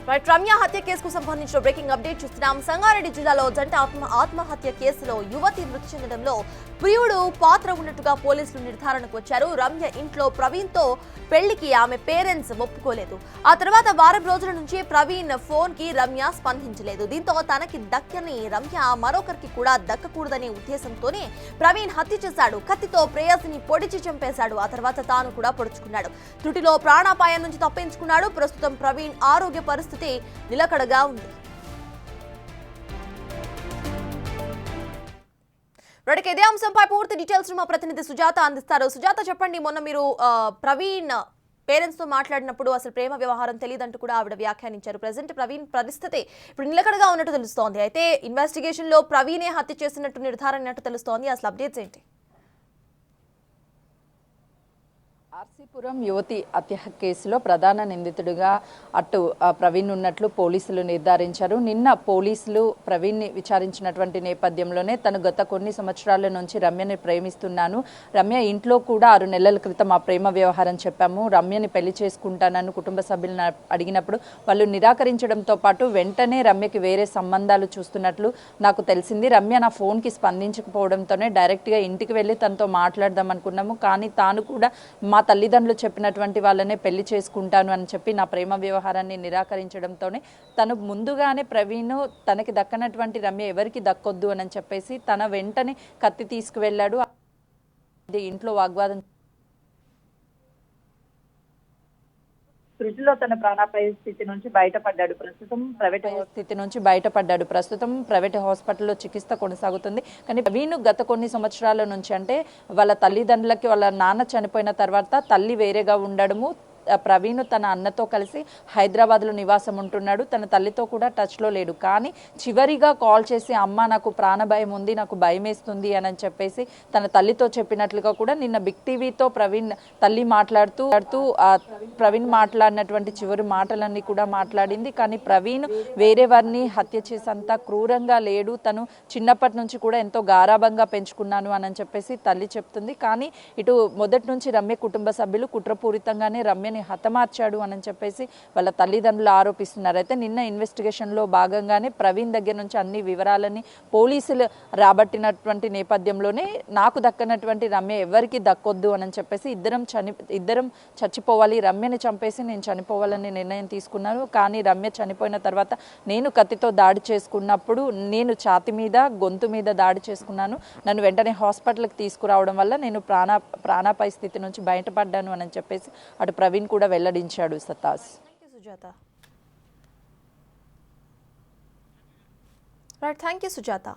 రమ్య హత్య కేసుకు సంబంధించిన బ్రేకింగ్ అప్డేట్ చూస్తున్నాం. సంగారెడ్డి జిల్లాలో జంట ఆత్మహత్య కేసులో యువతి మృతి చెందడంలో ప్రియుడు పాత్ర ఉన్నట్టుగా పోలీసులు నిర్ధారణకు వచ్చారు. రమ్య ఇంట్లో ప్రవీణ్ తో పెళ్లికి ఆమె పేరెంట్స్ ఒప్పుకోలేదు. ఆ తర్వాత వారం రోజుల నుంచి ప్రవీణ్ ఫోన్ కి రమ్య స్పందించలేదు. దీంతో తనకి దక్కని రమ్య మరొకరికి కూడా దక్కకూడదనే ఉద్దేశంతోనే ప్రవీణ్ హత్య చేశాడు. కత్తితో ప్రేయసిని పొడిచి చంపేశాడు. ఆ తర్వాత తాను కూడా పొడుచుకున్నాడు. త్రుటిలో ప్రాణాపాయం నుంచి తప్పించుకున్నాడు. ప్రస్తుతం ప్రవీణ్ ఆరోగ్య పరిస్థితి నిలకడగా ఉంది. ఇదే అంశంపై పూర్తి డీటెయిల్స్ మా ప్రతినిధి సుజాత అందిస్తారు. సుజాత, చెప్పండి, మొన్న మీరు ప్రవీణ్ పేరెంట్స్ తో మాట్లాడినప్పుడు అసలు ప్రేమ వ్యవహారం తెలియదంటూ కూడా ఆవిడ వ్యాఖ్యానించారు. ప్రెసెంట్ ప్రవీణ్ పరిస్థితి ఇప్పుడు నిలకడగా ఉన్నట్టు తెలుస్తోంది. అయితే ఇన్వెస్టిగేషన్ లో ప్రవీణే హత్య చేసినట్టు నిర్ధారణ తెలుస్తోంది. అసలు అప్డేట్స్ ఏంటి? ఆర్సీపురం యువతి హత్య కేసులో ప్రధాన నిందితుడిగా అటు ప్రవీణ్ ఉన్నట్లు పోలీసులు నిర్ధారించారు. నిన్న పోలీసులు ప్రవీణ్ని విచారించినటువంటి నేపథ్యంలోనే తను గత కొన్ని సంవత్సరాల నుంచి రమ్యని ప్రేమిస్తున్నాను, రమ్య ఇంట్లో కూడా 6 నెలల క్రితం ఆ ప్రేమ వ్యవహారం చెప్పాము, రమ్యని పెళ్లి చేసుకుంటానని కుటుంబ సభ్యులను అడిగినప్పుడు వాళ్ళు నిరాకరించడంతో పాటు వెంటనే రమ్యకి వేరే సంబంధాలు చూస్తున్నట్లు నాకు తెలిసింది. రమ్య నా ఫోన్కి స్పందించకపోవడంతోనే డైరెక్ట్గా ఇంటికి వెళ్ళి తనతో మాట్లాడదాం అనుకున్నాము. కానీ తాను కూడా మా తల్లిదండ్రులు చెప్పినటువంటి వాళ్ళనే పెళ్లి చేసుకుంటాను అని చెప్పి నా ప్రేమ వ్యవహారాన్ని నిరాకరించడంతోనే తను ముందుగానే ప్రవీణ్ తనకి దక్కనటువంటి రమ్య ఎవరికి దక్కొద్దు అని చెప్పేసి తన వెంటనే కత్తి తీసుకువెళ్ళాడు. ఇంట్లో వాగ్వాదం సృష్టిలో తన ప్రాణాపాయ స్థితి నుంచి బయటపడ్డాడు. ప్రస్తుతం ప్రైవేట్ హాస్పిటల్లో చికిత్స కొనసాగుతుంది. కానీ ప్రవీణ్ గత కొన్ని సంవత్సరాల నుంచి అంటే వాళ్ళ తల్లిదండ్రులకి వాళ్ళ నాన్న చనిపోయిన తర్వాత తల్లి వేరేగా ఉండడము, ప్రవీణ్ తన అన్నతో కలిసి హైదరాబాద్లో నివాసం ఉంటున్నాడు. తన తల్లితో కూడా టచ్లో లేడు. కానీ చివరిగా కాల్ చేసి అమ్మ నాకు ప్రాణభయం ఉంది, నాకు భయం వేస్తుంది అని చెప్పేసి తన తల్లితో చెప్పినట్లుగా కూడా నిన్న బిగ్ టీవీతో ప్రవీణ్ తల్లి మాట్లాడుతూ ప్రవీణ్ మాట్లాడినటువంటి చివరి మాటలన్నీ కూడా మాట్లాడింది. కానీ ప్రవీణ్ వేరే వారిని హత్య చేసేంత క్రూరంగా లేడు, తను చిన్నప్పటి నుంచి కూడా ఎంతో గారాభంగా పెంచుకున్నాను అని చెప్పేసి తల్లి చెప్తుంది. కానీ ఇటు మొదటి నుంచి రమ్య కుటుంబ సభ్యులు కుట్రపూరితంగానే రమ్యని హతమార్చాడు అని చెప్పేసి వాళ్ళ తల్లిదండ్రులు ఆరోపిస్తున్నారు. అయితే నిన్న ఇన్వెస్టిగేషన్లో భాగంగానే ప్రవీణ్ దగ్గర నుంచి అన్ని వివరాలని పోలీసులు రాబట్టినటువంటి నేపథ్యంలోనే నాకు దక్కనటువంటి రమ్య ఎవరికి దక్కొద్దు అని చెప్పేసి ఇద్దరం చచ్చిపోవాలి, రమ్యని చంపేసి నేను చనిపోవాలని నిర్ణయం తీసుకున్నాను. కానీ రమ్య చనిపోయిన తర్వాత నేను కత్తితో దాడి చేసుకున్నప్పుడు నేను ఛాతి మీద గొంతు మీద దాడి చేసుకున్నాను. నన్ను వెంటనే హాస్పిటల్కి తీసుకురావడం వల్ల నేను ప్రాణాపాయ స్థితి నుంచి బయటపడ్డాను అని చెప్పేసి అటు ప్రవీణ్ కూడా వెల్లడించాడు. సతాస్. Thank you Sujatha.